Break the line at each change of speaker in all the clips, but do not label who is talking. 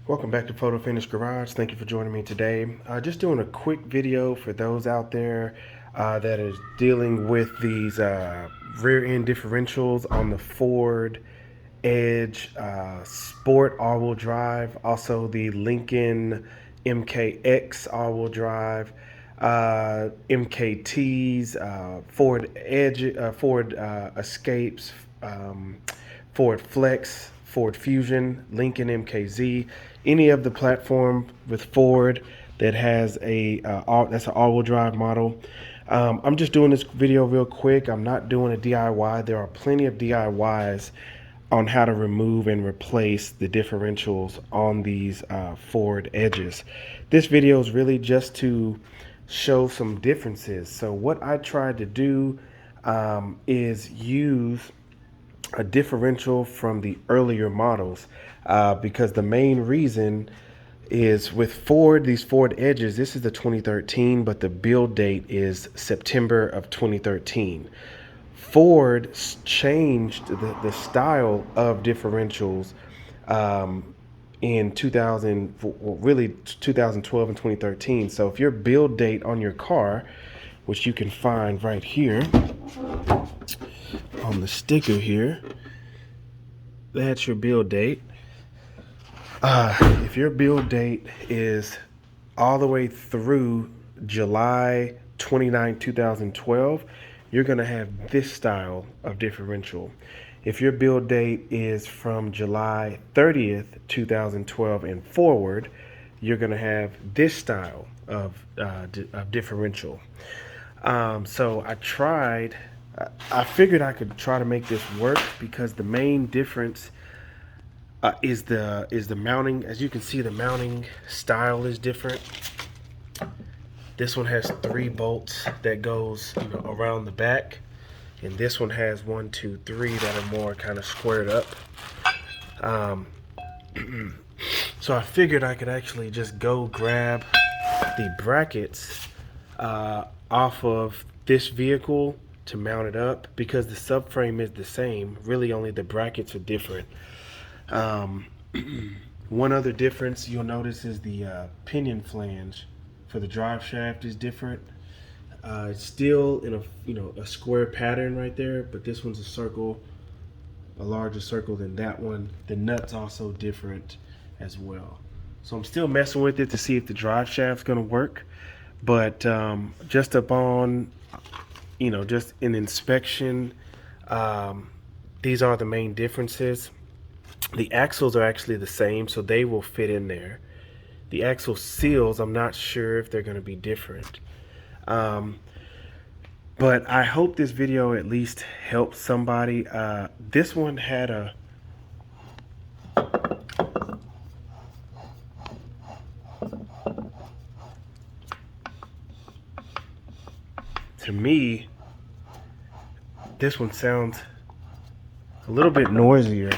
Welcome back to Photo Finish Garage. Thank you for joining me today. Just doing a quick video for those out there that is dealing with these rear end differentials on the Ford Edge Sport all-wheel drive, also the Lincoln MKX all-wheel drive, MKTs, Ford Edge, Ford Escapes, Ford Flex, Ford Fusion, Lincoln MKZ, any of the platform with Ford that has that's an all-wheel drive model. I'm just doing this video real quick. I'm not doing a DIY. There are plenty of DIYs on how to remove and replace the differentials on these Ford Edges. This video is really just to show some differences. So what I tried to do is use a differential from the earlier models because the main reason is with Ford, these Ford Edges, this is the 2013, but the build date is September of 2013. Ford changed the style of differentials in 2000, well, really 2012 and 2013. So if your build date on your car, which you can find right here on the sticker here, that's your build date. If your build date is all the way through July 29, 2012, you're going to have this style of differential. If your build date is from July 30th, 2012 and forward, you're going to have this style of differential. So I figured I could try to make this work because the main difference is the mounting. As you can see, the mounting style is different. This one has 3 bolts that goes around the back, and this one has 1, 2, 3 that are more kind of squared up. So I figured I could actually just go grab the brackets off of this vehicle to mount it up, because the subframe is the same. Really only the brackets are different. One other difference you'll notice is the pinion flange for the drive shaft is different. It's still in a square pattern right there, but this one's a circle, a larger circle than that one. The nut's also different as well. So I'm still messing with it to see if the drive shaft's gonna work, but just upon just an inspection, these are the main differences. The axles are actually the same, so they will fit in there. The axle seals, I'm not sure if they're going to be different. But I hope this video at least helps somebody. This one had to me, this one sounds a little bit noisier.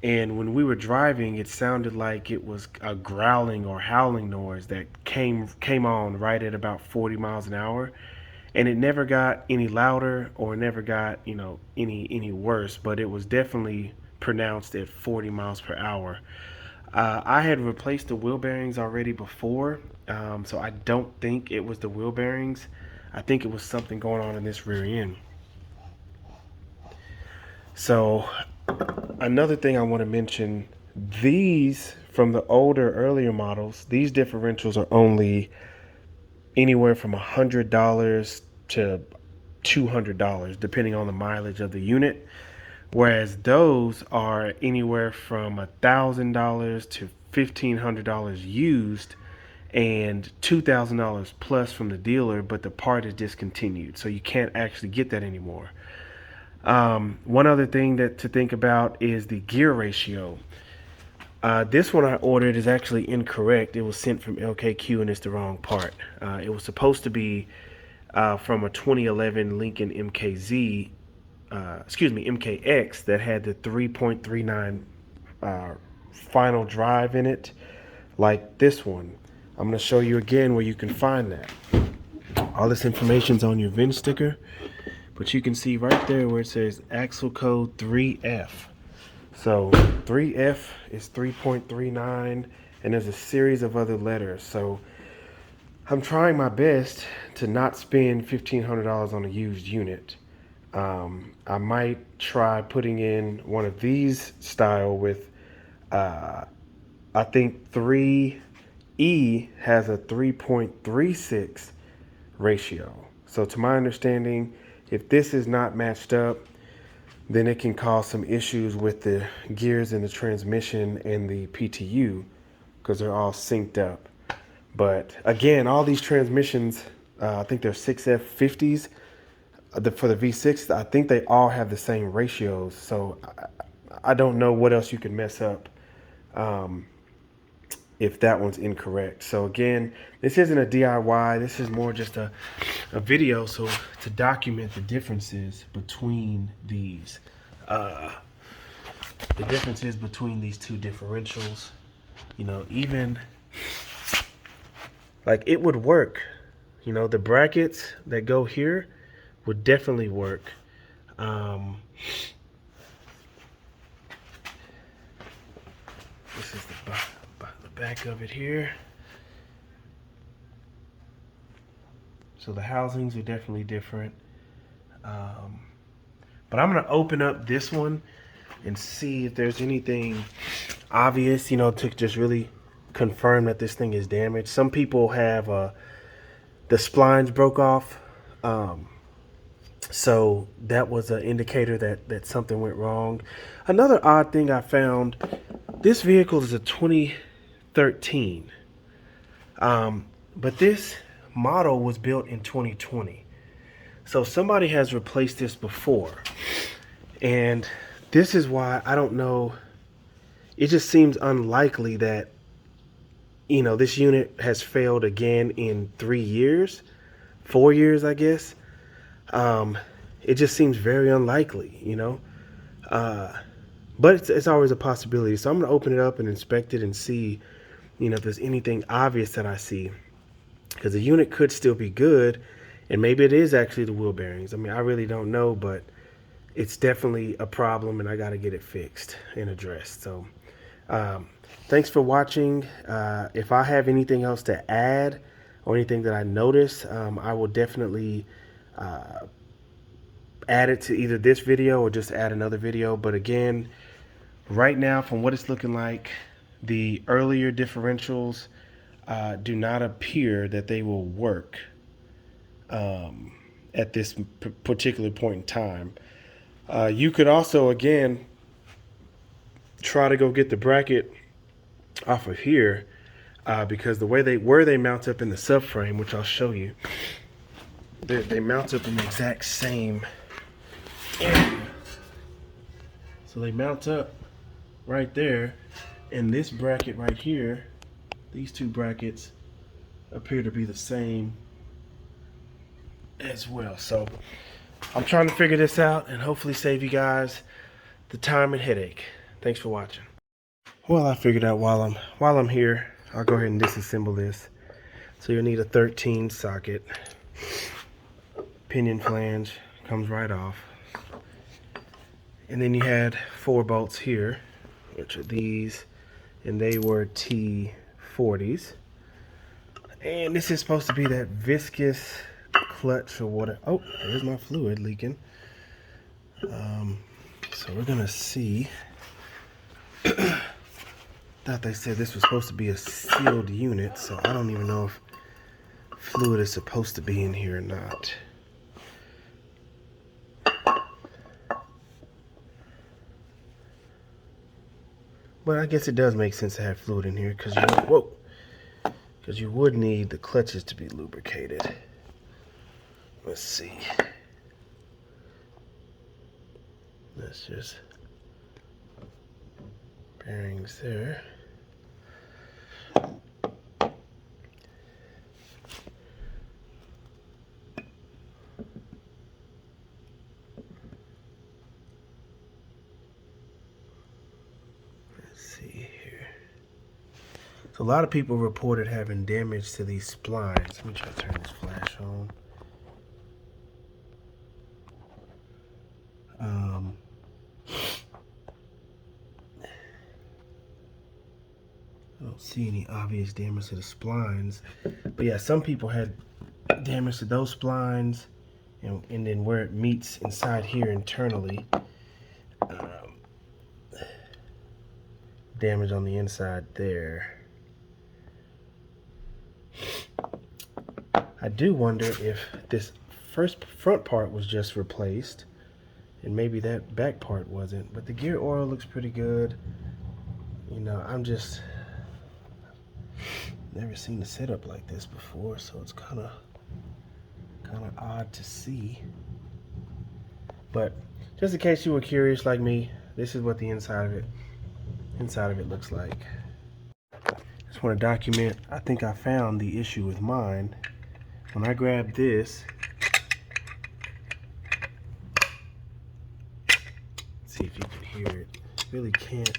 And when we were driving, it sounded like it was a growling or howling noise that came on right at about 40 miles an hour. And it never got any louder or never got, any worse, but it was definitely pronounced at 40 miles per hour. I had replaced the wheel bearings already before, so I don't think it was the wheel bearings. I think it was something going on in this rear end. So another thing I want to mention, these from the earlier models, these differentials are only anywhere from $100 to $200 depending on the mileage of the unit, whereas those are anywhere from $1,000 to $1,500 used and $2,000 plus from the dealer, but the part is discontinued, so you can't actually get that anymore. One other thing to think about is the gear ratio. This one I ordered is actually incorrect. It was sent from LKQ and it's the wrong part. It was supposed to be from a 2011 Lincoln MKX that had the 3.39 final drive in it, like this one. I'm going to show you again where you can find that. All this information's on your VIN sticker. But you can see right there where it says axle code 3F. So 3F is 3.39, and there's a series of other letters. So I'm trying my best to not spend $1,500 on a used unit. I might try putting in one of these style with, I think 3E has a 3.36 ratio. So to my understanding, if this is not matched up, then it can cause some issues with the gears in the transmission and the PTU because they're all synced up. But again, all these transmissions, I think they're 6F50s for the V6. I think they all have the same ratios. So I don't know what else you can mess up if that one's incorrect. So again, this isn't a DIY. This is more just a video so to document the differences between these. The differences between these two differentials. You know, even like it would work. You know, the brackets that go here would definitely work. This is the back of it here. So the housings are definitely different. But I'm going to open up this one and see if there's anything obvious, you know, to just really confirm that this thing is damaged. Some people have the splines broke off. So that was an indicator that something went wrong. Another odd thing I found, this vehicle is a 2013. But this model was built in 2020. So somebody has replaced this before. And this is why I don't know. It just seems unlikely that, you know, this unit has failed again in 3 years, 4 years, I guess. It just seems very unlikely, you know. But it's always a possibility. So I'm going to open it up and inspect it and see, you know, if there's anything obvious that I see. Because the unit could still be good, and maybe it is actually the wheel bearings. I mean, I really don't know, but it's definitely a problem, and I got to get it fixed and addressed. So thanks for watching. If I have anything else to add or anything that I notice, I will definitely add it to either this video or just add another video. But again, right now, from what it's looking like, the earlier differentials do not appear that they will work at this particular point in time. You could also, again, try to go get the bracket off of here because the way they mount up in the subframe, which I'll show you, they mount up in the exact same area. So they mount up right there, and this bracket right here, these two brackets appear to be the same as well. So I'm trying to figure this out and hopefully save you guys the time and headache. Thanks for watching. Well, I figured out while I'm here, I'll go ahead and disassemble this. So you'll need a 13 socket. Pinion flange comes right off. And then you had 4 bolts here, which are these, and they were T40s. And this is supposed to be that viscous clutch or whatever. Oh, there's my fluid leaking. So we're gonna see. Thought they said this was supposed to be a sealed unit, so I don't even know if fluid is supposed to be in here or not. But I guess it does make sense to have fluid in here because you would need the clutches to be lubricated. Let's see. That's just bearings there. So a lot of people reported having damage to these splines. Let me try to turn this flash on. I don't see any obvious damage to the splines. But yeah, some people had damage to those splines, and then where it meets inside here internally, damage on the inside there. I do wonder if this front part was just replaced, and maybe that back part wasn't. But the gear oil looks pretty good. You know, I'm just never seen a setup like this before, so it's kind of odd to see. But just in case you were curious like me, this is what the inside of it looks like. Just want to document, I think I found the issue with mine. When I grab this, see if you can hear it. Really can't.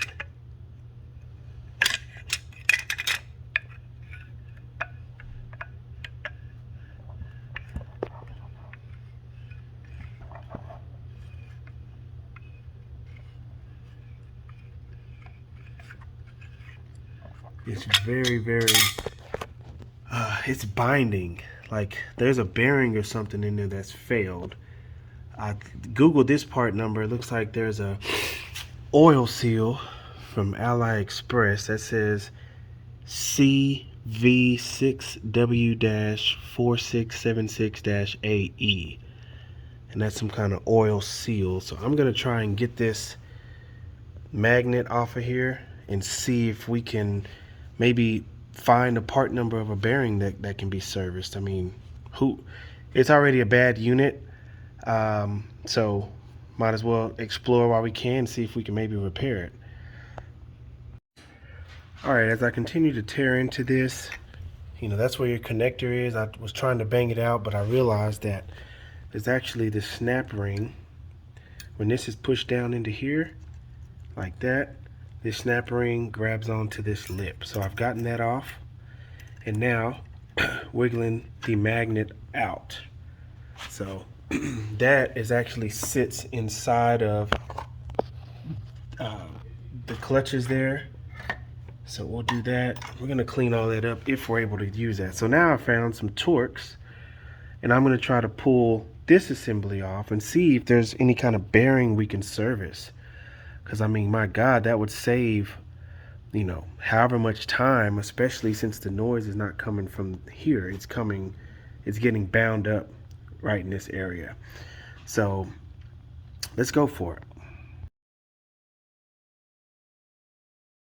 It's very, it's binding. Like there's a bearing or something in there that's failed. I Googled this part number. It looks like there's a oil seal from AliExpress that says CV6W-4676-AE. And that's some kind of oil seal. So I'm gonna try and get this magnet off of here and see if we can maybe find a part number of a bearing that can be serviced. I mean, it's already a bad unit, so might as well explore while we can, see if we can maybe repair it. All right, as I continue to tear into this, you know, that's where your connector is. I was trying to bang it out, but I realized that there's actually this snap ring. When this is pushed down into here like that, this snap ring grabs onto this lip. So I've gotten that off, and now wiggling the magnet out. So that is actually sits inside of the clutches there. So we'll do that. We're gonna clean all that up if we're able to use that. So now I found some Torx, and I'm gonna try to pull this assembly off and see if there's any kind of bearing we can service. Because I mean, my God, that would save, you know, however much time, especially since the noise is not coming from here. It's getting bound up right in this area. So let's go for it.